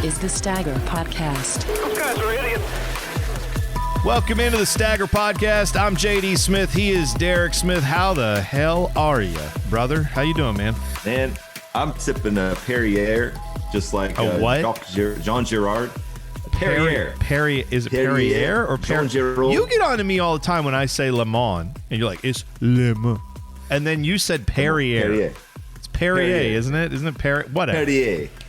is the Stagger Podcast. Those guys are idiots. Welcome into the Stagger Podcast. I'm JD Smith. He is Derrick Smith. How the hell are you, brother? How you doing, man? Man, I'm sipping a Perrier, just like what? Jean Girard. Perrier. Is it Perrier or Jean Girard. You get on to me all the time when I say Le Mans, and you're like, it's Le Mans. And then you said Perrier. It's Perrier, isn't it? Isn't it Perrier? Whatever.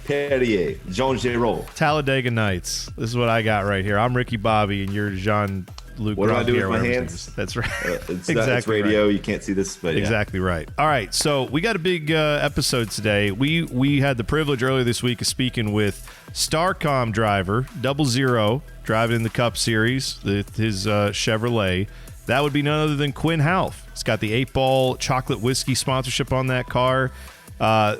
Perrier. Jean Girard. Talladega Nights. This is what I got right here. I'm Ricky Bobby, and you're Jean-Luc. What do I do with my hands? That's right. It's exactly radio. Right. You can't see this, but exactly right. All right, so we got a big episode today. We had the privilege earlier this week of speaking with StarCom driver 00 driving in the Cup Series, his Chevrolet. That would be none other than Quin Houff. He's got the 8-Ball chocolate whiskey sponsorship on that car.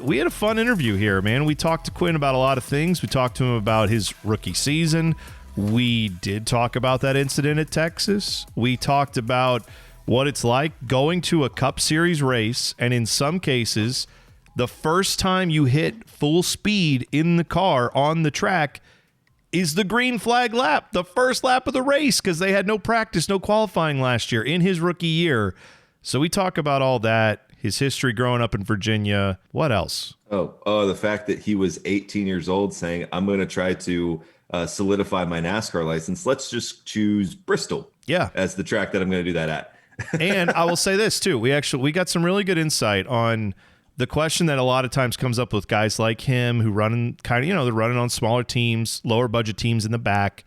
We had a fun interview here, man. We talked to Quin about a lot of things. We talked to him about his rookie season. We did talk about that incident at Texas. We talked about what it's like going to a Cup Series race, and in some cases, the first time you hit full speed in the car on the track is the green flag lap, the first lap of the race, because they had no practice, no qualifying last year in his rookie year. So we talk about all that, his history growing up in Virginia. What else? Oh, the fact that he was 18 years old saying, I'm going to try to solidify my NASCAR license. Let's just choose Bristol as the track that I'm going to do that at. And I will say this too. We got some really good insight on the question that a lot of times comes up with guys like him who run they're running on smaller teams, lower budget teams in the back.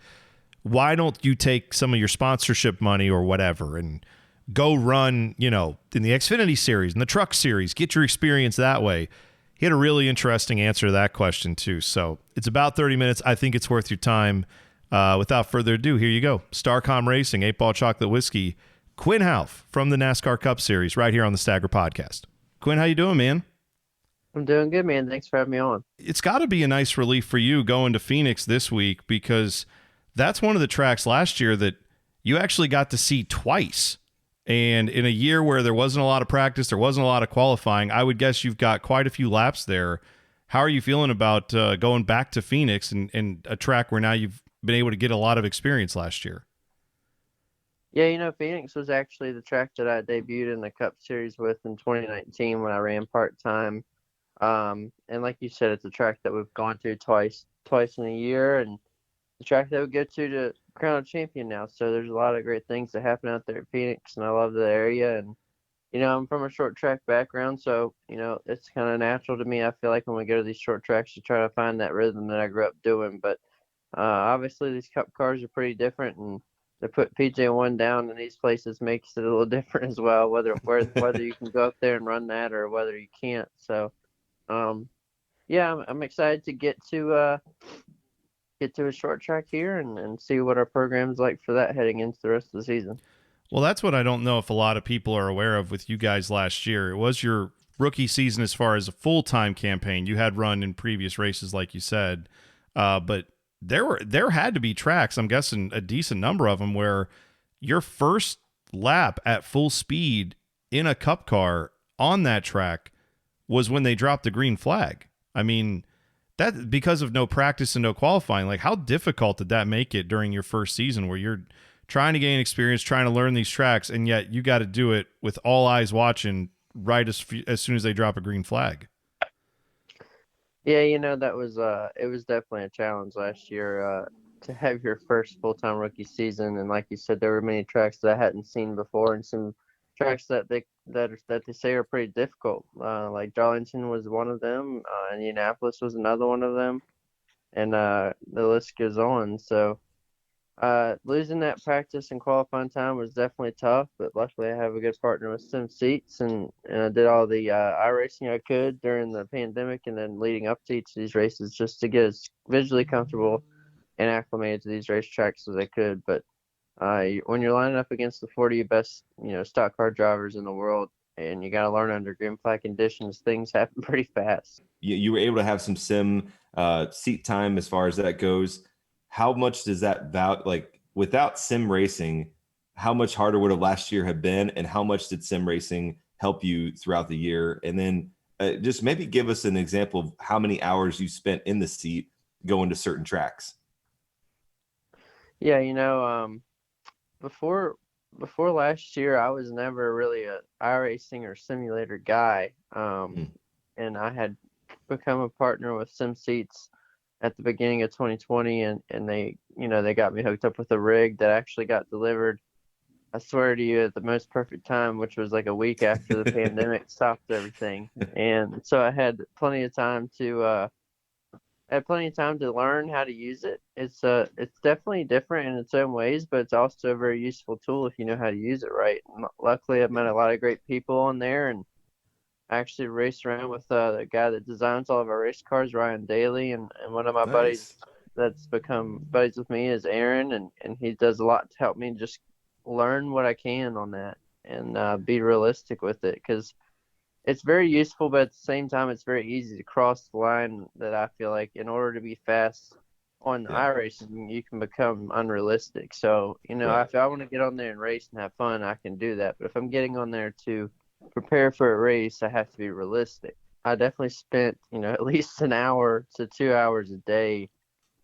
Why don't you take some of your sponsorship money or whatever and go run, in the Xfinity Series and the Truck Series, get your experience that way? He had a really interesting answer to that question too. So it's about 30 minutes. I think it's worth your time. Without further ado, here you go. StarCom Racing, 8-Ball chocolate whiskey, Quin Houff from the NASCAR Cup Series right here on the Stagger Podcast. Quin, how you doing, man? I'm doing good, man. Thanks for having me on. It's got to be a nice relief for you going to Phoenix this week, because that's one of the tracks last year that you actually got to see twice. And in a year where there wasn't a lot of practice, there wasn't a lot of qualifying, I would guess you've got quite a few laps there. How are you feeling about going back to Phoenix and a track where now you've been able to get a lot of experience last year? Yeah, Phoenix was actually the track that I debuted in the Cup Series with in 2019 when I ran part-time. And like you said, it's a track that we've gone to twice in a year, and the track that we go to crown a champion now. So there's a lot of great things that happen out there at Phoenix, and I love the area. And, I'm from a short track background, so, it's kind of natural to me. I feel like when we go to these short tracks to try to find that rhythm that I grew up doing. But obviously these Cup cars are pretty different, and to put PJ1 down in these places makes it a little different as well, whether you can go up there and run that or whether you can't. So, I'm excited to get to a short track here and see what our program's like for that heading into the rest of the season. Well, that's what I don't know if a lot of people are aware of with you guys last year. It was your rookie season as far as a full-time campaign. You had run in previous races, like you said, but there had to be tracks, I'm guessing a decent number of them, where your first lap at full speed in a Cup car on that track was when they dropped the green flag. I mean, that because of no practice and no qualifying, like how difficult did that make it during your first season where you're trying to gain experience, trying to learn these tracks, and yet you got to do it with all eyes watching right as soon as they drop a green flag? Yeah, that was it was definitely a challenge last year to have your first full-time rookie season, and like you said, there were many tracks that I hadn't seen before, and some tracks that they say are pretty difficult. Like Darlington was one of them, Indianapolis was another one of them, and the list goes on. So losing that practice and qualifying time was definitely tough, but luckily I have a good partner with Sim Seats, and I did all the iRacing I could during the pandemic and then leading up to each of these races just to get as visually comfortable and acclimated to these racetracks as I could. But when you're lining up against the 40 best, stock car drivers in the world, and you got to learn under green flag conditions, things happen pretty fast. You were able to have some sim seat time as far as that goes. How much does that without sim racing, how much harder would have last year have been, and how much did sim racing help you throughout the year? And then just maybe give us an example of how many hours you spent in the seat going to certain tracks? Yeah, before last year, I was never really a iRacing or simulator guy. Mhm. And I had become a partner with SimSeats at the beginning of 2020, and they got me hooked up with a rig that actually got delivered. I swear to you, at the most perfect time, which was like a week after the pandemic stopped everything, and so I had plenty of time to learn how to use it. It's definitely different in its own ways, but it's also a very useful tool if you know how to use it right. And luckily, I've met a lot of great people on there, and I actually raced around with the guy that designs all of our race cars, Ryan Daly, and one of my buddies Nice. that's become buddies with me is Aaron, and he does a lot to help me just learn what I can on that and be realistic with it, because it's very useful, but at the same time, it's very easy to cross the line that I feel like in order to be fast on Yeah. iRacing, you can become unrealistic. So, Right. if I want to get on there and race and have fun, I can do that. But if I'm getting on there to prepare for a race, I have to be realistic. I definitely spent, at least an hour to 2 hours a day,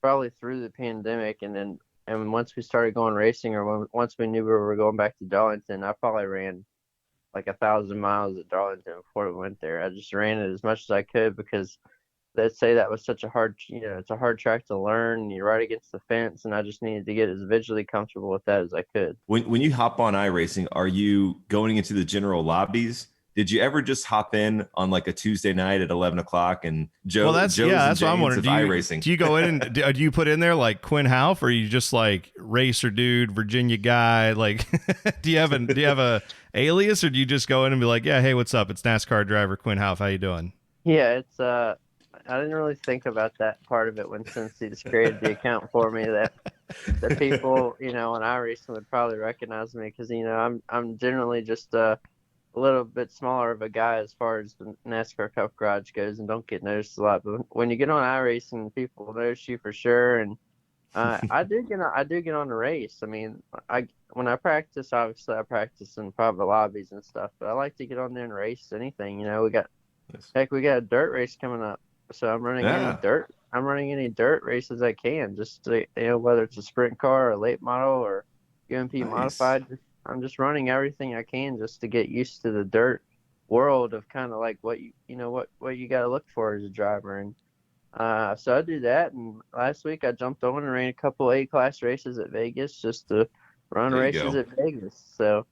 probably through the pandemic. And once we started going racing, or once we knew we were going back to Darlington, I probably ran like 1,000 miles at Darlington before we went there. I just ran it as much as I could because let's say that was such a hard, it's a hard track to learn. You're right against the fence, and I just needed to get as visually comfortable with that as I could. When you hop on iRacing, are you going into the general lobbies? Did you ever just hop in on like a Tuesday night at 11 o'clock and That's Joe's that's and what I'm Jane's wondering. of iRacing? Do you go in and do you put in there like Quin Houff, or are you just like racer dude, Virginia guy? Like, do you have a alias, or do you just go in and be like, yeah, hey, what's up? It's NASCAR driver Quin Houff. How you doing? Yeah, it's I didn't really think about that part of it when Cincy just created the account for me. That the people, on iRacing would probably recognize me because I'm generally just a little bit smaller of a guy as far as the NASCAR Cup Garage goes, and don't get noticed a lot. But when you get on iRacing, people notice you for sure. And I do get on the race. I mean, when I practice, obviously I practice in private lobbies and stuff, but I like to get on there and race anything. We got a dirt race coming up, so I'm running any Yeah. dirt. I'm running any dirt races I can, just to, whether it's a sprint car or a late model or UMP Nice. modified. I'm just running everything I can just to get used to the dirt world of kind of like what what you got to look for as a driver. And so I do that. And last week I jumped on and ran a couple A-class races at Vegas just to run There you races go. at Vegas. So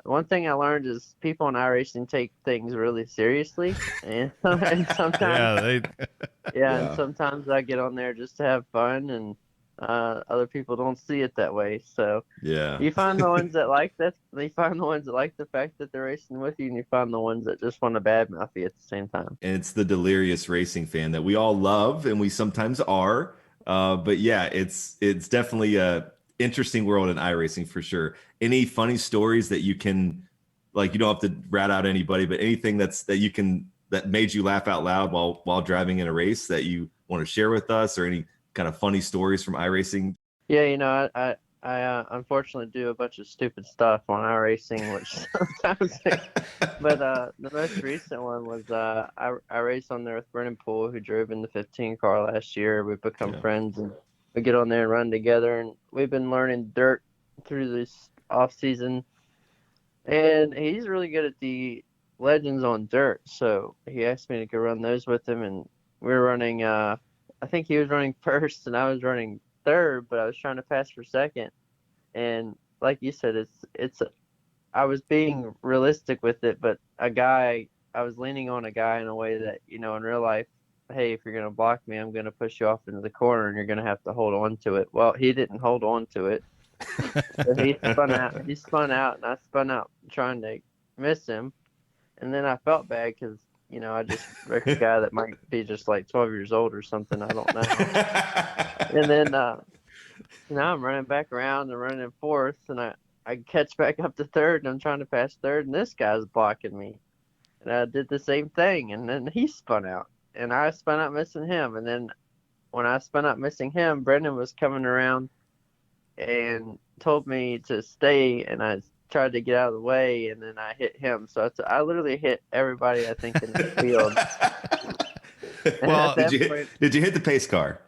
one thing I learned is people in iRacing take things really seriously, and, and sometimes, and Yeah. sometimes I get on there just to have fun, and other people don't see it that way. So Yeah. you find the ones that like that. You find the ones that like the fact that they're racing with you, and you find the ones that just want to badmouth you at the same time. And it's the delirious racing fan that we all love and we sometimes are. But yeah, it's definitely a interesting world in iRacing for sure. Any funny stories that you can, like, you don't have to rat out anybody, but anything that made you laugh out loud while driving in a race that you want to share with us, or any kind of funny stories from iRacing? Yeah, I unfortunately do a bunch of stupid stuff on iRacing, which sometimes. But the most recent one was I raced on there with Brennan Poole, who drove in the 15 car last year. We've become Yeah. friends, and we get on there and run together. And we've been learning dirt through this off season, and he's really good at the legends on dirt. So he asked me to go run those with him, and we were running. I think he was running first, and I was running third, but I was trying to pass for second. And like you said, I was being realistic with it, but I was leaning on a guy in a way that, in real life, hey, if you're going to block me, I'm going to push you off into the corner and you're going to have to hold on to it. Well, he didn't hold on to it. So he spun out, and I spun out trying to miss him. And then I felt bad because, I just wrecked a guy that might be just like 12 years old or something. I don't know. And then, now I'm running back around and running fourth, and I catch back up to third, and I'm trying to pass third, and this guy's blocking me. And I did the same thing, and then he spun out, and I spun out missing him. And then when I spun out missing him, Brendan was coming around and told me to stay, and I tried to get out of the way, and then I hit him. So I literally hit everybody, I think, in the field. And Well, at that point, did you hit the pace car?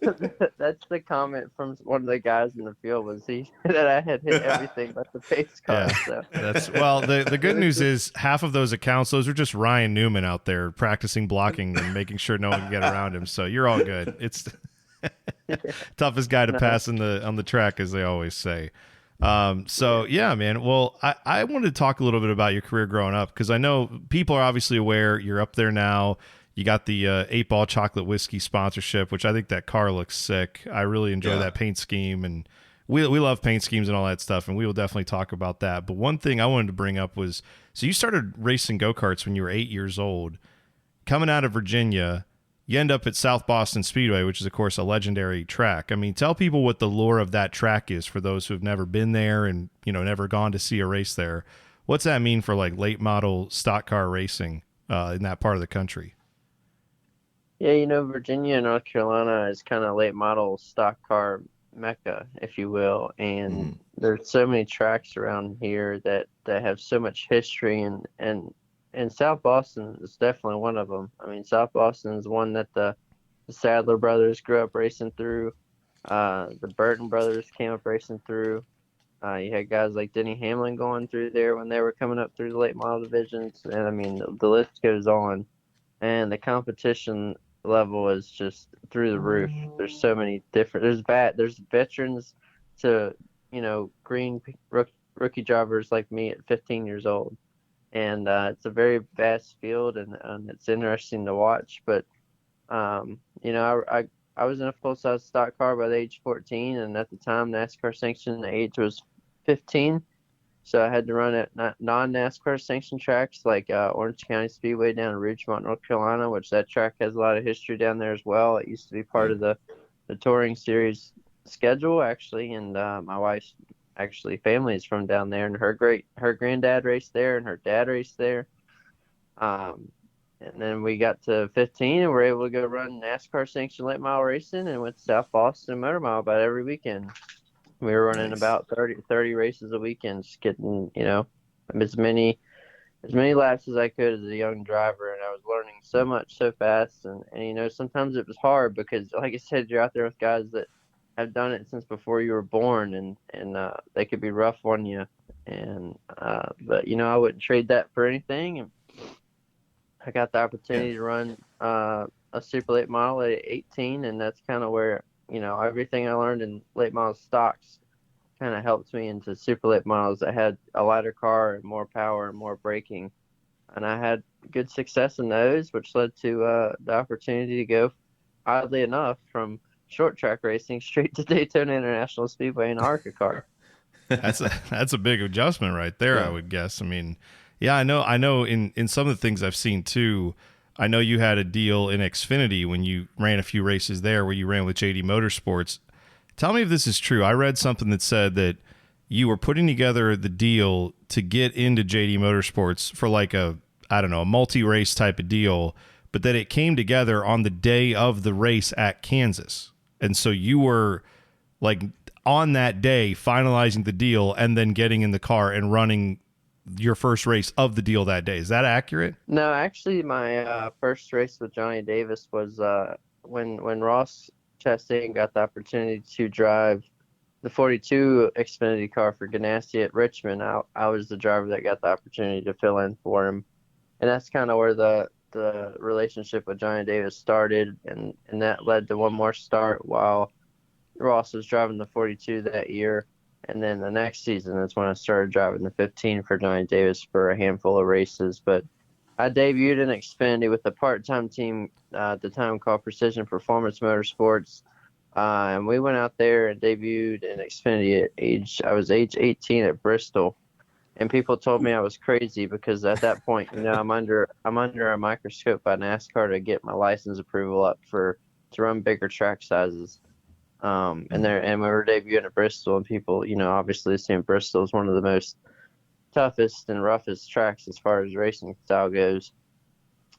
that's the comment from one of the guys in the field was he that I had hit everything but the pace car. Yeah, So that's well. The it good was news just, is half of those accounts, those are just Ryan Newman out there practicing blocking and making sure no one can get around him. So you're all good. It's toughest guy to no. pass on the track, as they always say. So yeah, man. Well, I wanted to talk a little bit about your career growing up because I know people are obviously aware you're up there now. You got the 8-Ball chocolate whiskey sponsorship, which I think that car looks sick. I really enjoy that paint scheme, and we love paint schemes and all that stuff, and we will definitely talk about that. But one thing I wanted to bring up was, so you started racing go-karts when you were 8 years old. Coming out of Virginia, you end up at South Boston Speedway, which is, of course, a legendary track. I mean, tell people what the lore of that track is for those who have never been there and, never gone to see a race there. What's that mean for, like, late model stock car racing in that part of the country? Yeah, Virginia and North Carolina is kind of late model stock car mecca, if you will, and there's so many tracks around here that have so much history, and South Boston is definitely one of them. I mean, South Boston is one that the Sadler brothers grew up racing through. The Burton brothers came up racing through. You had guys like Denny Hamlin going through there when they were coming up through the late model divisions, and I mean the list goes on. And the competition level is just through the roof. There's so many different. There's veterans to green rookie drivers like me at 15 years old, and it's a very vast field, and it's interesting to watch. But I was in a full size stock car by the age 14, and at the time NASCAR sanctioned age was 15. So I had to run at non-NASCAR sanctioned tracks like Orange County Speedway down in Ridgemont, North Carolina, which that track has a lot of history down there as well. It used to be part of the touring series schedule, actually, and my wife's family is from down there, and her granddad raced there, and her dad raced there. And then we got to 15, and we're able to go run NASCAR sanctioned late mile racing, and went to South Boston Motor Mile about every weekend. We were running about 30 races a weekend, just getting, as many laps as I could as a young driver. And I was learning so much so fast. And sometimes it was hard because, like I said, you're out there with guys that have done it since before you were born, and they could be rough on you. But I wouldn't trade that for anything. And I got the opportunity to run a super late model at 18, and that's kind of where everything I learned in late model stocks kind of helped me into super late models that had a lighter car and more power and more braking. And I had good success in those, which led to the opportunity to go, oddly enough, from short track racing straight to Daytona International Speedway in an ARCA car. That's a big adjustment right there, I would guess. I mean, yeah, I know in some of the things I've seen too, I know you had a deal in Xfinity when you ran a few races there where you ran with JD Motorsports. Tell me if this is true. I read something that said that you were putting together the deal to get into JD Motorsports for like a multi-race type of deal, but that it came together on the day of the race at Kansas. And so you were like on that day finalizing the deal and then getting in the car and running your first race of the deal that day. Is that accurate? No, actually, my first race with Johnny Davis was when Ross Chastain got the opportunity to drive the 42 Xfinity car for Ganassi at Richmond. I was the driver that got the opportunity to fill in for him, and that's kind of where the relationship with Johnny Davis started, and that led to one more start while Ross was driving the 42 that year. And then the next season, that's when I started driving the 15 for Johnny Davis for a handful of races. But I debuted in Xfinity with a part-time team at the time called Precision Performance Motorsports. And we went out there and debuted in Xfinity I was age 18 at Bristol. And people told me I was crazy because at that point, I'm under a microscope by NASCAR to get my license approval up to run bigger track sizes. And we were debuting at Bristol, and people, obviously seeing Bristol is one of the most toughest and roughest tracks as far as racing style goes.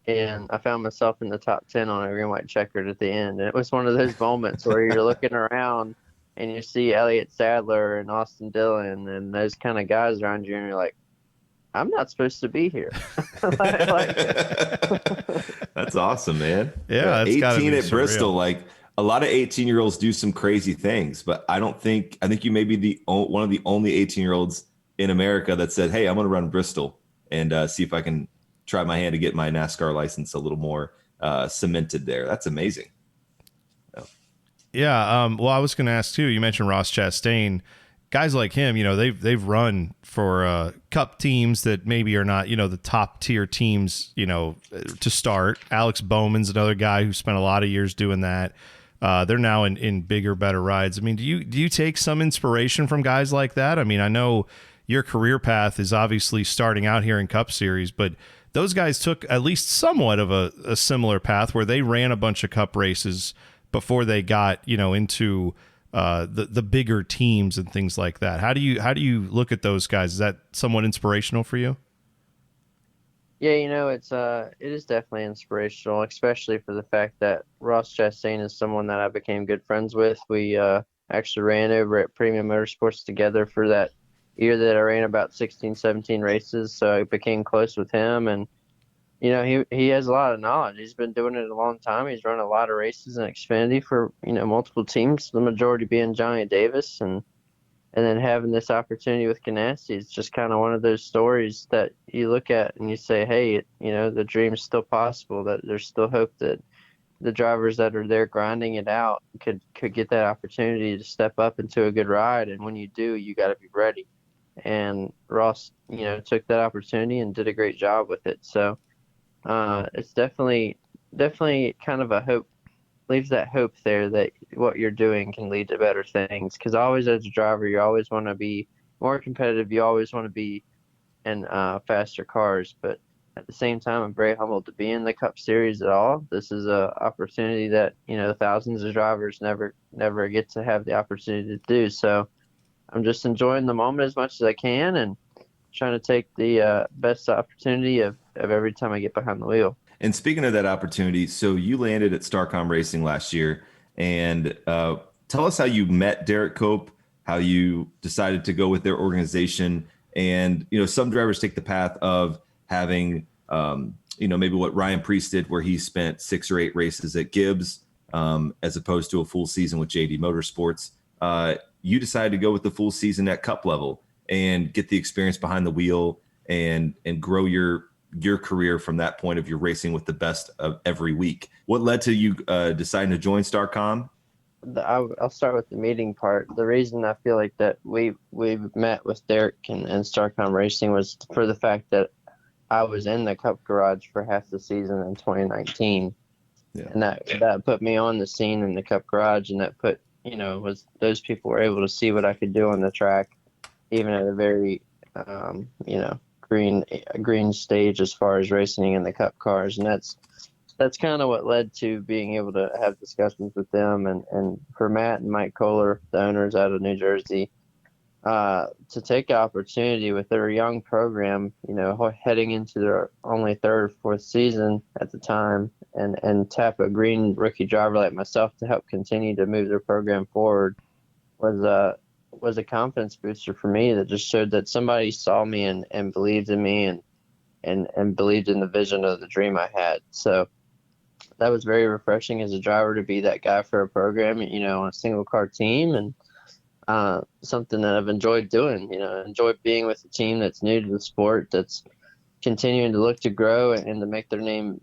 And I found myself in the top 10 on a green white checkered at the end. And it was one of those moments where you're looking around and you see Elliott Sadler and Austin Dillon and those kind of guys around you, and you're like, I'm not supposed to be here. Like, That's awesome, man. Yeah, that's gotta 18 be at Bristol. surreal. Like a lot of 18-year-olds do some crazy things, but I think you may be one of the only 18-year-olds in America that said, "Hey, I'm going to run Bristol and see if I can try my hand to get my NASCAR license a little more cemented there." That's amazing. Yeah. Well, I was going to ask too. You mentioned Ross Chastain. Guys like him, they've run for Cup teams that maybe are not, the top tier teams, to start. Alex Bowman's another guy who spent a lot of years doing that. They're now in bigger, better rides. I mean, do you take some inspiration from guys like that? I mean, I know your career path is obviously starting out here in Cup Series, but those guys took at least somewhat of a similar path where they ran a bunch of Cup races before they got, into the bigger teams and things like that. How do you look at those guys? Is that somewhat inspirational for you? yeah, it is definitely inspirational, especially for the fact that Ross Chastain is someone that I became good friends with. We actually ran over at Premium Motorsports together for that year that I ran about 16, 17 races. So I became close with him, and he has a lot of knowledge. He's been doing it a long time. He's run a lot of races in Xfinity for, multiple teams, the majority being Johnny Davis, and then having this opportunity with Ganassi is just kind of one of those stories that you look at and you say, hey, the dream's still possible, that there's still hope that the drivers that are there grinding it out could get that opportunity to step up into a good ride. And when you do, you got to be ready. And Ross, took that opportunity and did a great job with it. So, it's definitely kind of a hope, leaves that hope there that what you're doing can lead to better things. Because always as a driver, you always want to be more competitive. You always want to be in faster cars. But at the same time, I'm very humbled to be in the Cup Series at all. This is a opportunity that thousands of drivers never get to have the opportunity to do. So I'm just enjoying the moment as much as I can and trying to take the best opportunity of every time I get behind the wheel. And speaking of that opportunity, so you landed at StarCom Racing last year, and tell us how you met Derrick Cope, how you decided to go with their organization, and some drivers take the path of having maybe what Ryan Preece did, where he spent 6 or 8 races at Gibbs as opposed to a full season with JD Motorsports. You decided to go with the full season at Cup level and get the experience behind the wheel and grow your career from that point of your racing with the best of every week. What led to you deciding to join StarCom? I'll start with the meeting part. The reason I feel like that we met with Derrick and StarCom Racing was for the fact that I was in the Cup garage for half the season in 2019. Yeah. And that put me on the scene in the Cup garage, and that put, was those people were able to see what I could do on the track, even at a very, green stage as far as racing in the Cup cars. And that's kind of what led to being able to have discussions with them and for Matt and Mike Kohler, the owners out of New Jersey, to take an opportunity with their young program, heading into their only 3rd or 4th season at the time, and tap a green rookie driver like myself to help continue to move their program forward was a confidence booster for me that just showed that somebody saw me and believed in me and believed in the vision of the dream I had. So that was very refreshing as a driver to be that guy for a program, on a single car team, and something that I've enjoyed doing. Enjoyed being with a team that's new to the sport, that's continuing to look to grow and to make their name,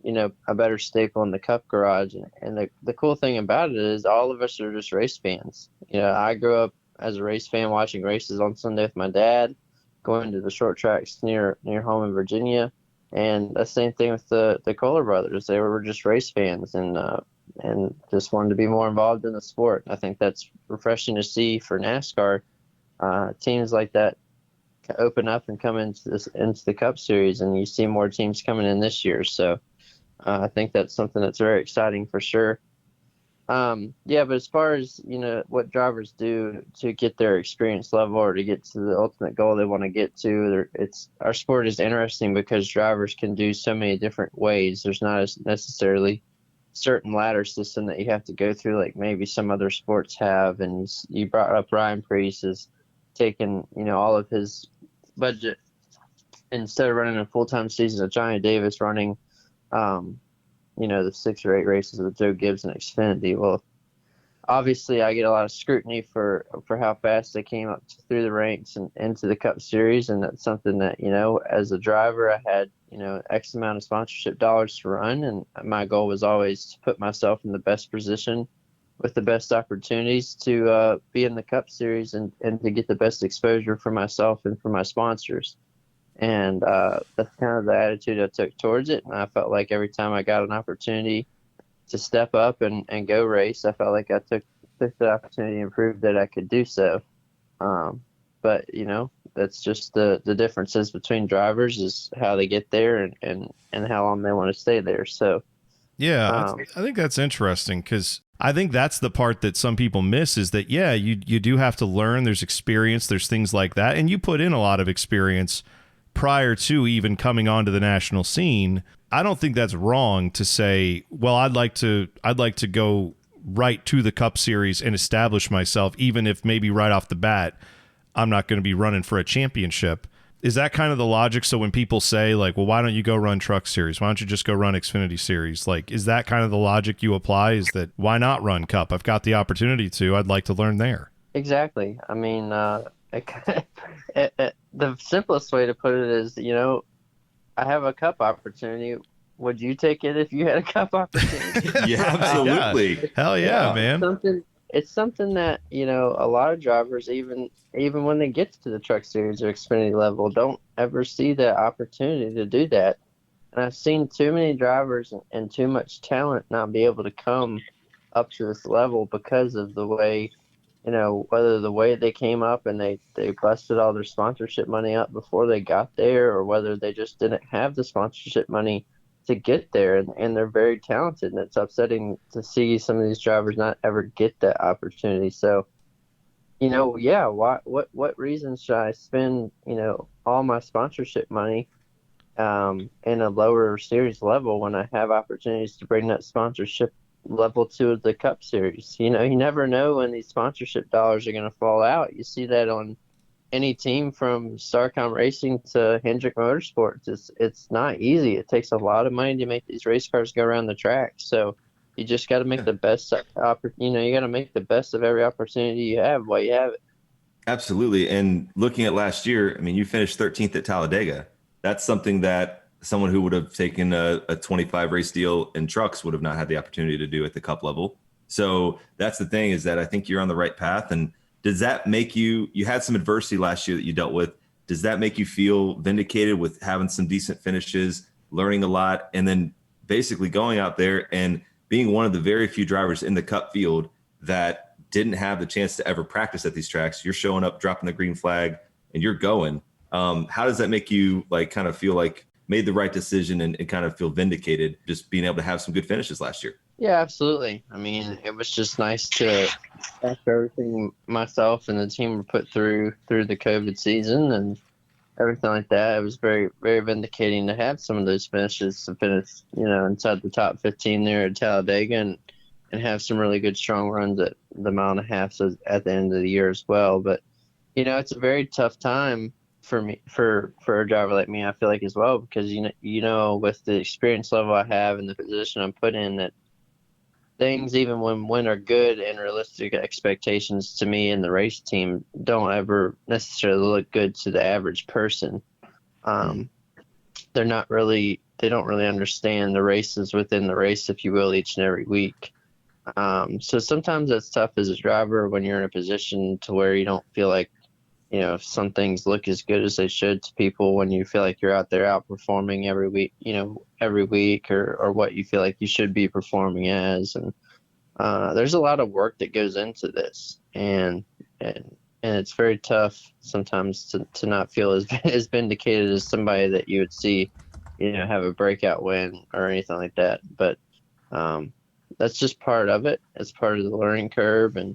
a better staple in the Cup garage. And the cool thing about it is all of us are just race fans. I grew up as a race fan watching races on Sunday with my dad, going to the short tracks near home in Virginia. And the same thing with the Kohler brothers. They were just race fans and just wanted to be more involved in the sport. I think that's refreshing to see for NASCAR. Teams like that open up and come into the Cup Series, and you see more teams coming in this year. So I think that's something that's very exciting for sure. But as far as what drivers do to get their experience level or to get to the ultimate goal they want to get to, our sport is interesting because drivers can do so many different ways. There's not necessarily certain ladder system that you have to go through like maybe some other sports have. And you brought up Ryan Preece has taken all of his budget instead of running a full-time season of Johnny Davis running, the 6 or 8 races with Joe Gibbs and Xfinity. Well, obviously I get a lot of scrutiny for how fast they came up through the ranks and into the Cup Series, and that's something that, as a driver, I had, X amount of sponsorship dollars to run, and my goal was always to put myself in the best position with the best opportunities to be in the Cup Series and to get the best exposure for myself and for my sponsors. And that's kind of the attitude I took towards it, and I felt like every time I got an opportunity to step up and go race, I felt like I took the opportunity and proved that I could do so. But, that's just the differences between drivers is how they get there and how long they want to stay there. So, yeah, I think that's interesting because I think that's the part that some people miss is that, yeah, you do have to learn. There's experience. There's things like that. And you put in a lot of experience prior to even coming onto the national scene. I don't think that's wrong to say, well, I'd like to go right to the Cup Series and establish myself, even if maybe right off the bat I'm not going to be running for a championship. Is that kind of the logic? So when people say like, well, why don't you go run Truck Series? Why don't you just go run Xfinity Series? Like, is that kind of the logic you apply? Is that why not run Cup? I've got the opportunity to. I'd like to learn there. Exactly. I mean, the simplest way to put it is, I have a Cup opportunity. Would you take it if you had a Cup opportunity? Yeah, absolutely. Yeah. Hell yeah, man. It's something that, a lot of drivers, even when they get to the Truck Series or Xfinity level, don't ever see the opportunity to do that. And I've seen too many drivers and too much talent not be able to come up to this level because of the way, whether the way they came up and they busted all their sponsorship money up before they got there, or whether they just didn't have the sponsorship money to get there, and they're very talented, and it's upsetting to see some of these drivers not ever get that opportunity. So, what reason should I spend, all my sponsorship money in a lower series level when I have opportunities to bring that sponsorship level to the Cup Series? You never know when these sponsorship dollars are going to fall out. You see that on any team from StarCom Racing to Hendrick Motorsports. It's not easy. It takes a lot of money to make these race cars go around the track. So you just got to make the best. You got to make the best of every opportunity you have while you have it. Absolutely. And looking at last year, I mean, you finished 13th at Talladega. That's something that someone who would have taken a 25 race deal in trucks would have not had the opportunity to do at the Cup level. So that's the thing, is that I think you're on the right path. And does that make you had some adversity last year that you dealt with. Does that make you feel vindicated with having some decent finishes, learning a lot, and then basically going out there and being one of the very few drivers in the Cup field that didn't have the chance to ever practice at these tracks? You're showing up, dropping the green flag, and you're going. How does that make you kind of feel like made the right decision and kind of feel vindicated just being able to have some good finishes last year? Yeah, absolutely. I mean, it was just nice to, after everything myself and the team were put through the COVID season and everything like that, it was very, very vindicating to have some of those finishes to finish, inside the top 15 there at Talladega and have some really good strong runs at the mile and a half at the end of the year as well. But, it's a very tough time for me, for a driver like me, I feel like, as well, because, with the experience level I have and the position I'm put in, that things, even when are good and realistic expectations to me and the race team, don't ever necessarily look good to the average person. They don't really understand the races within the race, if you will, each and every week. So sometimes that's tough as a driver when you're in a position to where you don't feel like, some things look as good as they should to people, when you feel like you're out there outperforming every week, or what you feel like you should be performing as. And there's a lot of work that goes into this, and it's very tough sometimes to not feel as vindicated as somebody that you would see, have a breakout win or anything like that. But that's just part of it. It's part of the learning curve, and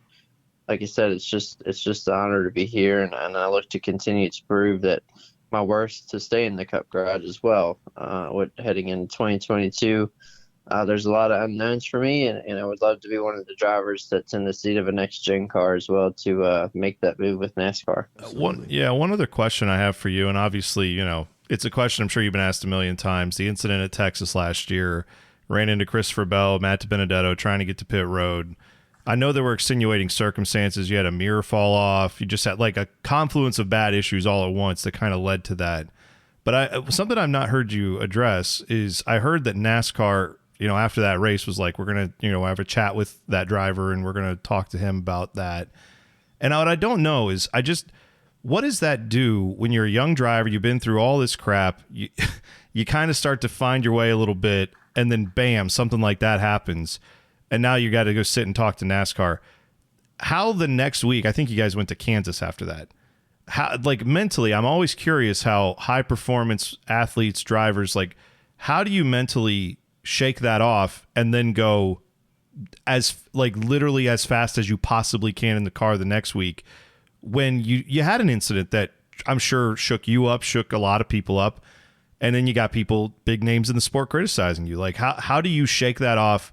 like I said, it's just an honor to be here, and I look to continue to prove that my worth to stay in the Cup garage as well. Heading into 2022, there's a lot of unknowns for me, and I would love to be one of the drivers that's in the seat of a next-gen car as well to make that move with NASCAR. One other question I have for you, and obviously, It's a question I'm sure you've been asked a million times. The incident at Texas last year, ran into Christopher Bell, Matt DiBenedetto trying to get to pit road. I know there were extenuating circumstances. You had a mirror fall off. You just had like a confluence of bad issues all at once that kind of led to that. But something I've not heard you address is I heard that NASCAR, after that race was like, we're going to, have a chat with that driver and we're going to talk to him about that. And what I don't know is what does that do when you're a young driver? You've been through all this crap. You kind of start to find your way a little bit, and then bam, something like that happens. And now you got to go sit and talk to NASCAR. How the next week, I think you guys went to Kansas after that. How, like mentally, I'm always curious how high performance athletes, drivers, like how do you mentally shake that off and then go literally as fast as you possibly can in the car the next week when you had an incident that I'm sure shook you up, shook a lot of people up, and then you got people, big names in the sport, criticizing you. Like how do you shake that off,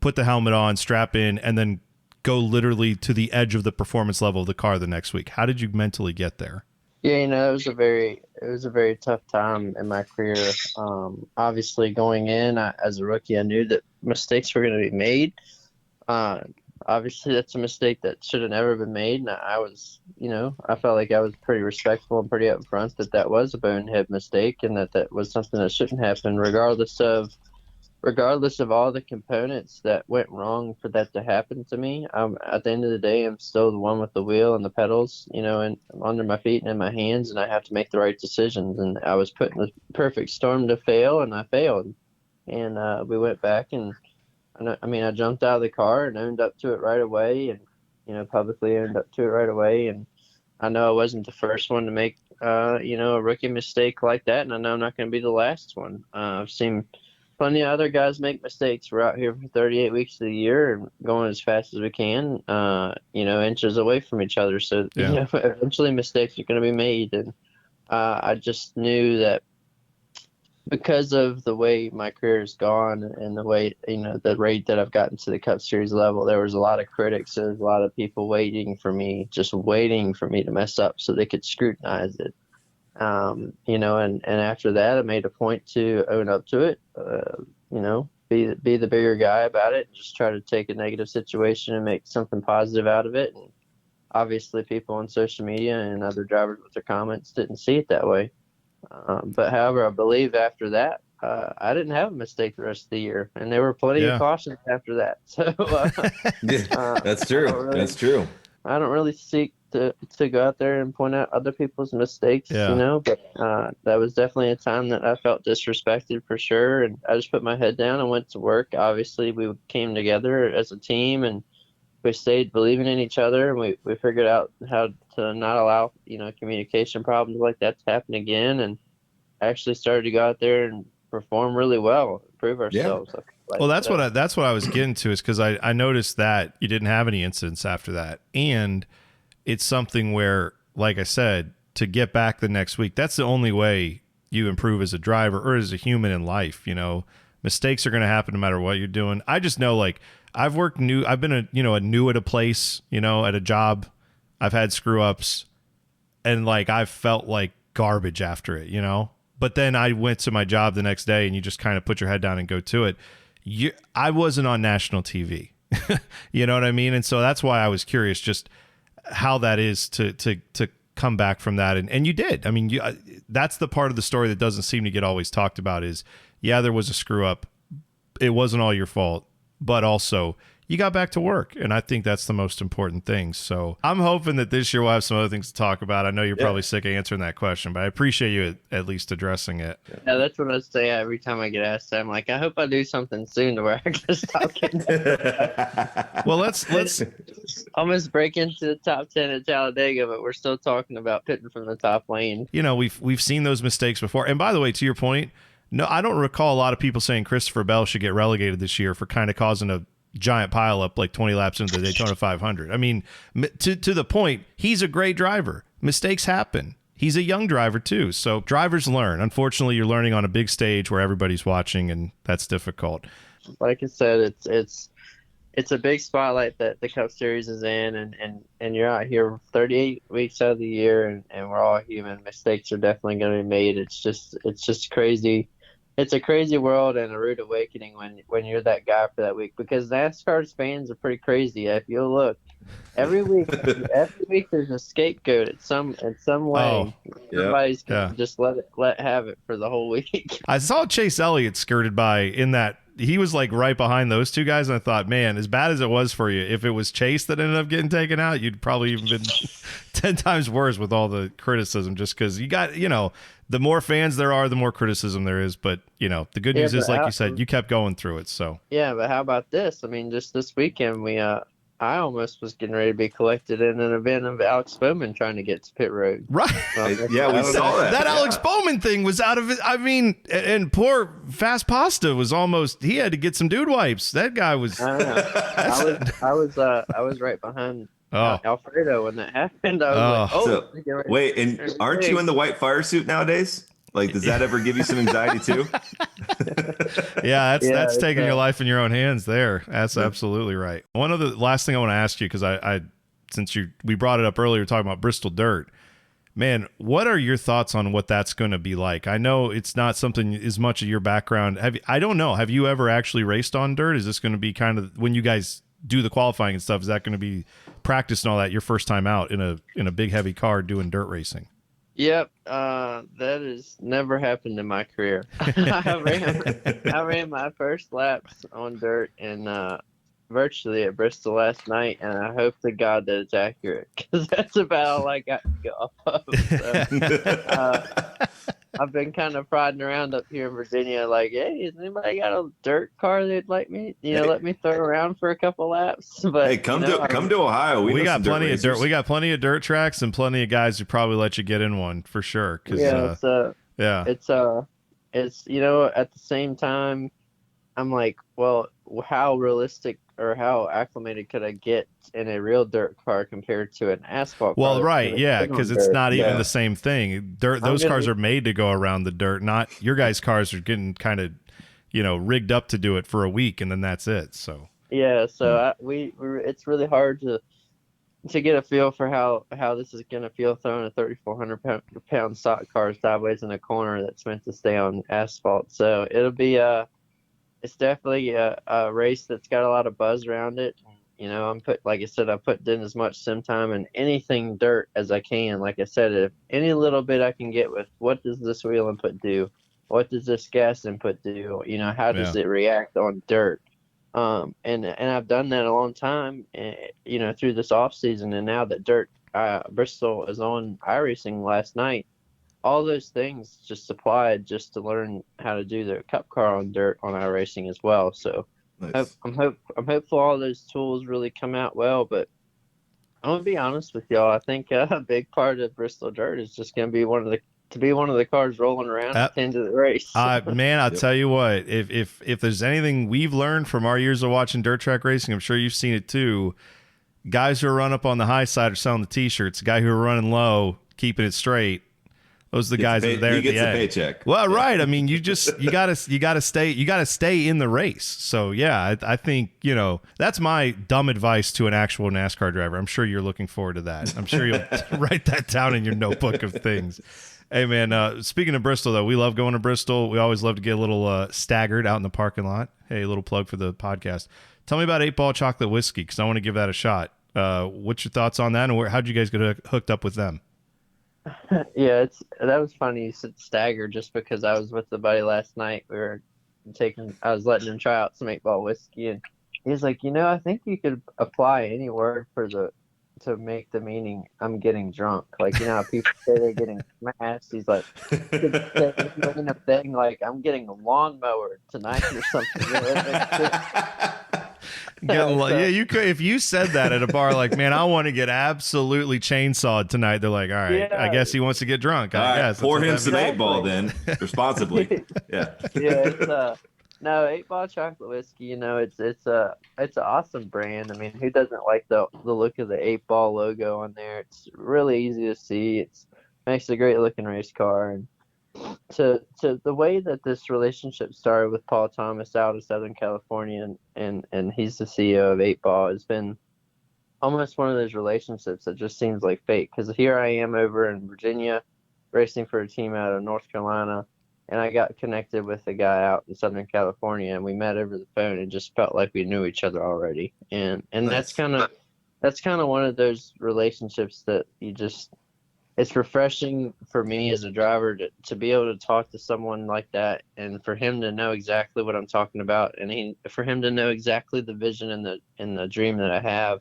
put the helmet on, strap in, and then go literally to the edge of the performance level of the car the next week? How did you mentally get there? Yeah, it was a very tough time in my career. Obviously, going in as a rookie, I knew that mistakes were going to be made. Obviously, that's a mistake that should have never been made. And I was, I felt like I was pretty respectful and pretty upfront that was a bonehead mistake and that was something that shouldn't happen, regardless of all the components that went wrong for that to happen to me. At the end of the day, I'm still the one with the wheel and the pedals, and under my feet and in my hands, and I have to make the right decisions. And I was put in the perfect storm to fail, and I failed. And we went back and I jumped out of the car and owned up to it right away, and publicly owned up to it right away. And I know I wasn't the first one to make a rookie mistake like that, and I know I'm not going to be the last one. I've seen plenty of other guys make mistakes. We're out here for 38 weeks of the year and going as fast as we can, inches away from each other. So, eventually mistakes are going to be made. And I just knew that because of the way my career has gone and the way, the rate that I've gotten to the Cup Series level, there was a lot of critics. There was a lot of people waiting for me to mess up so they could scrutinize it. And after that, I made a point to own up to it, be the bigger guy about it, just try to take a negative situation and make something positive out of it. And obviously people on social media and other drivers with their comments didn't see it that way. But however, I believe after that, I didn't have a mistake the rest of the year, and there were plenty of cautions after that. So that's true. That's true. I don't really seek to go out there and point out other people's mistakes, but that was definitely a time that I felt disrespected for sure. And I just put my head down and went to work. Obviously, we came together as a team and we stayed believing in each other. And we figured out how to not allow, communication problems like that to happen again. And actually started to go out there and perform really well, improve ourselves. Yeah. Well, that's what I was getting to, is because I noticed that you didn't have any incidents after that. And it's something where, like I said, to get back the next week, that's the only way you improve as a driver or as a human in life. Mistakes are going to happen no matter what you're doing. I just know, like, I've been a new at a place, at a job. I've had screw ups and like, I've felt like garbage after it, but then I went to my job the next day and you just kind of put your head down and go to it. I wasn't on national TV, you know what I mean? And so that's why I was curious just how that is to come back from that. And you did. I mean, that's the part of the story that doesn't seem to get always talked about is, there was a screw up. It wasn't all your fault, but also you got back to work. And I think that's the most important thing. So I'm hoping that this year we'll have some other things to talk about. I know you're probably sick of answering that question, but I appreciate you at least addressing it. Yeah, that's what I say every time I get asked. I'm like, I hope I do something soon to where I can stop getting Well, let's almost break into the top 10 at Talladega, but we're still talking about pitting from the top lane. We've seen those mistakes before. And by the way, to your point, no, I don't recall a lot of people saying Christopher Bell should get relegated this year for kind of causing a giant pile up like 20 laps into the Daytona 500. I mean, to the point, he's a great driver. Mistakes happen. He's a young driver too. So drivers learn. Unfortunately, you're learning on a big stage where everybody's watching, and that's difficult. Like I said, it's it's a big spotlight that the Cup Series is in, and you're out here 38 weeks out of the year, and we're all human. Mistakes are definitely going to be made. It's just crazy. It's a crazy world and a rude awakening when you're that guy for that week, because NASCAR's fans are pretty crazy. If you look, every week there's a scapegoat in some way. Oh, yep. Everybody's Yeah. gonna just let have it for the whole week. I saw Chase Elliott skirted by in that. He was like right behind those two guys, and I thought, man, as bad as it was for you, if it was Chase that ended up getting taken out, you'd probably even been 10 times worse with all the criticism, just because you got, the more fans there are, the more criticism there is. But, the good news is, like you said, you kept going through it. So, Yeah, but how about this? I mean, just this weekend, I almost was getting ready to be collected in an event of Alex Bowman trying to get to pit road. right. Yeah, we saw that. That Alex Bowman thing was out of it. I mean, and poor Fast Pasta was almost, he had to get some dude wipes. That guy was. I don't know. I was right behind Alfredo when that happened. I was like, So, wait, and aren't you in the white fire suit nowadays? Like, does that ever give you some anxiety too? Yeah, that's taking your life in your own hands there. That's absolutely right. One of the last thing I want to ask you, because since we brought it up earlier, talking about Bristol Dirt, man, what are your thoughts on what that's going to be like? I know it's not something as much of your background. I don't know. Have you ever actually raced on dirt? Is this going to be kind of, when you guys do the qualifying and stuff, is that going to be practice and all that your first time out in a big heavy car doing dirt racing? Yep, that has never happened in my career. I ran my first laps on dirt and virtually at Bristol last night, and I hope to God that it's accurate, because that's about all I got to go off of. So, I've been kind of prodding around up here in Virginia, like, hey, has anybody got a dirt car that'd like me, let me throw around for a couple laps? But hey, come to Ohio. We got plenty of dirt. We got plenty of dirt tracks and plenty of guys who probably let you get in one for sure. It's at the same time, I'm like, well, how realistic or how acclimated could I get in a real dirt car compared to an asphalt car? Well, right, yeah, because it's not even the same thing. Those cars are made to go around the dirt. Not your guys' cars are getting kind of, rigged up to do it for a week, and then that's it. So yeah, so it's really hard to get a feel for how this is going to feel throwing a 3,400 pound stock car sideways in a corner that's meant to stay on asphalt. So it'll be it's definitely a race that's got a lot of buzz around it. Like I said, I put in as much sim time and anything dirt as I can. Like I said, if any little bit I can get with, what does this wheel input do? What does this gas input do? How does it react on dirt? And I've done that a long time, through this off season. And now that Bristol is on iRacing last night, all those things just applied just to learn how to do the cup car on dirt on iRacing as well. So Nice. I'm hopeful all those tools really come out well. But I'm gonna be honest with y'all. I think a big part of Bristol Dirt is just gonna be one of the cars rolling around at the end of the race. Man, I'll tell you what. If there's anything we've learned from our years of watching dirt track racing, I'm sure you've seen it too. Guys who are run up on the high side are selling the T-shirts. Guy who are running low, keeping it straight. Those are the guys that are there at the end. He gets a paycheck. Well, right. I mean, you gotta stay in the race. So yeah, I think that's my dumb advice to an actual NASCAR driver. I'm sure you're looking forward to that. I'm sure you'll write that down in your notebook of things. Hey man, speaking of Bristol though, we love going to Bristol. We always love to get a little staggered out in the parking lot. Hey, a little plug for the podcast. Tell me about 8 Ball Chocolate Whiskey, because I want to give that a shot. What's your thoughts on that, and how'd you guys get hooked up with them? Yeah, that was funny you said stagger, just because I was with the buddy last night. I was letting him try out some 8 Ball whiskey, and he was like, I think you could apply any word to make the meaning I'm getting drunk. Like, how people say they're getting smashed. He's like, you could say a thing like I'm getting lawnmowered tonight or something. Yeah, you could, if you said that at a bar, like, man, I want to get absolutely chainsawed tonight. They're like, all right, I guess he wants to get drunk. I guess pour him some 8 Ball then, responsibly. Yeah. Yeah, no, 8 Ball Chocolate Whiskey. It's an awesome brand. I mean, who doesn't like the look of the 8 Ball logo on there? It's really easy to see. It makes a great looking race car, and to the way that this relationship started with Paul Thomas out of Southern California, and he's the CEO of 8 Ball, has been almost one of those relationships that just seems like fate. Because here I am over in Virginia, racing for a team out of North Carolina, and I got connected with a guy out in Southern California, and we met over the phone and just felt like we knew each other already. And Nice. that's kind of one of those relationships that it's refreshing for me as a driver to be able to talk to someone like that, and for him to know exactly what I'm talking about, and for him to know exactly the vision and the dream that I have.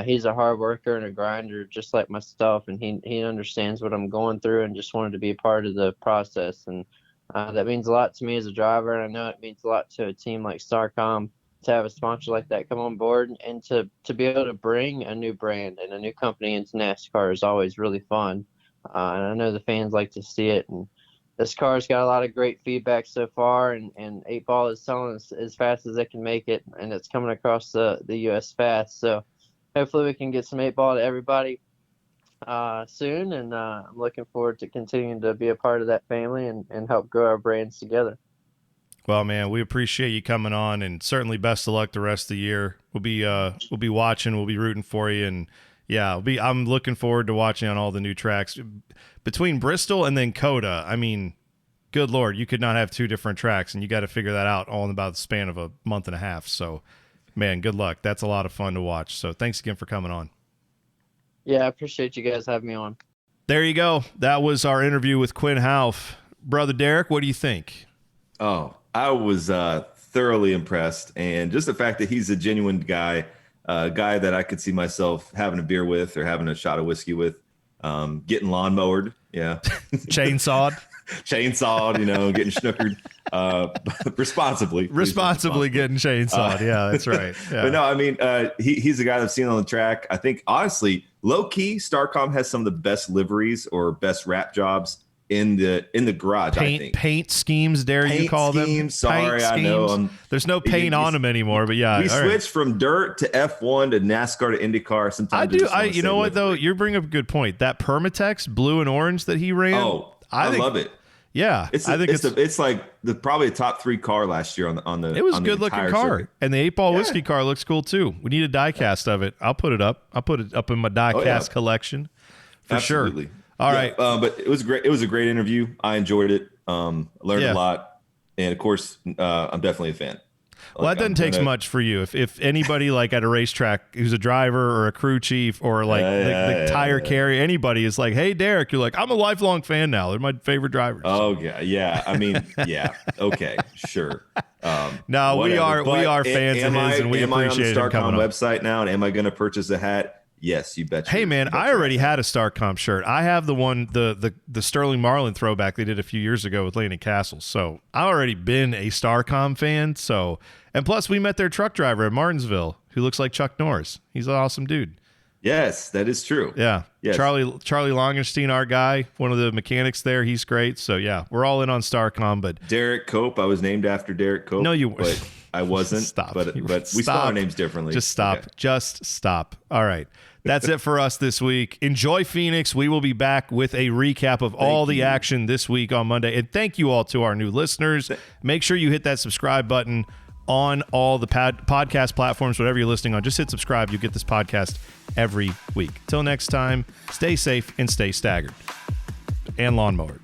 He's a hard worker and a grinder just like myself, and he understands what I'm going through and just wanted to be a part of the process. And that means a lot to me as a driver, and I know it means a lot to a team like StarCom to have a sponsor like that come on board, and to be able to bring a new brand and a new company into NASCAR is always really fun. And I know the fans like to see it, and this car's got a lot of great feedback so far, and 8 Ball is selling as fast as it can make it, and it's coming across the U.S. fast. So hopefully we can get some 8 Ball to everybody soon, and I'm looking forward to continuing to be a part of that family and help grow our brands together. Well, man, we appreciate you coming on, and certainly best of luck the rest of the year. We'll be watching, we'll be rooting for you, and yeah, I'm looking forward to watching on all the new tracks between Bristol and then Coda. I mean, good Lord, you could not have 2 different tracks, and you got to figure that out all in about the span of a month and a half. So, man, good luck. That's a lot of fun to watch. So thanks again for coming on. Yeah, I appreciate you guys having me on. There you go. That was our interview with Quin Houff. Brother Derrick, what do you think? Oh, I was thoroughly impressed. And just the fact that he's a genuine guy, a guy that I could see myself having a beer with or having a shot of whiskey with, getting lawnmowered. Yeah. Chainsawed. Chainsawed, getting snookered responsibly. Responsibly getting chainsawed. Yeah, that's right. Yeah. But no, I mean, he's a guy that I've seen on the track. I think, honestly, low-key, StarCom has some of the best liveries or best wrap jobs in the garage, I think. Paint schemes, dare you call them? Sorry, I know. There's no paint on them anymore, but yeah. We switched from dirt to F1 to NASCAR to Indycar. Sometimes you know what, though? You're bringing up a good point. That Permatex blue and orange that he ran. Oh, I love it. Yeah, I think it's like probably a top 3 car last year on the. It was a good looking car, circuit. And the 8 Ball whiskey car looks cool too. We need a die cast of it. I'll put it up. I'll put it up in my die cast collection for Absolutely. Sure. All right, but it was great. It was a great interview. I enjoyed it. Learned a lot, and of course, I'm definitely a fan. Well, that doesn't take much for you. If anybody like at a racetrack who's a driver or a crew chief or like the tire carrier, anybody is like, "Hey, Derrick," you're like, "I'm a lifelong fan now. They're my favorite drivers." Oh yeah. I mean, yeah. Okay, sure. No, whatever. we are fans of his, and we appreciate it. Am I on the him coming StarCom website now, and am I going to purchase a hat? Yes, you bet. Hey man, I already had a StarCom shirt. I have the one, the Sterling Marlin throwback they did a few years ago with Landon Castle. So I've already been a StarCom fan. So, and plus we met their truck driver at Martinsville who looks like Chuck Norris. He's an awesome dude. Yes, that is true. Yeah. Yes. Charlie Longenstein, our guy, one of the mechanics there. He's great. So yeah, we're all in on StarCom, but Derrick Cope, I was named after Derrick Cope. No, you weren't. But I wasn't. Stop. But we spell our names differently. Just stop. Okay. Just stop. All right. That's it for us this week. Enjoy Phoenix. We will be back with a recap of all the action this week on Monday. And thank you all to our new listeners. Make sure you hit that subscribe button on all the podcast platforms, whatever you're listening on. Just hit subscribe. You'll get this podcast every week. Till next time, stay safe and stay staggered. And lawnmowered.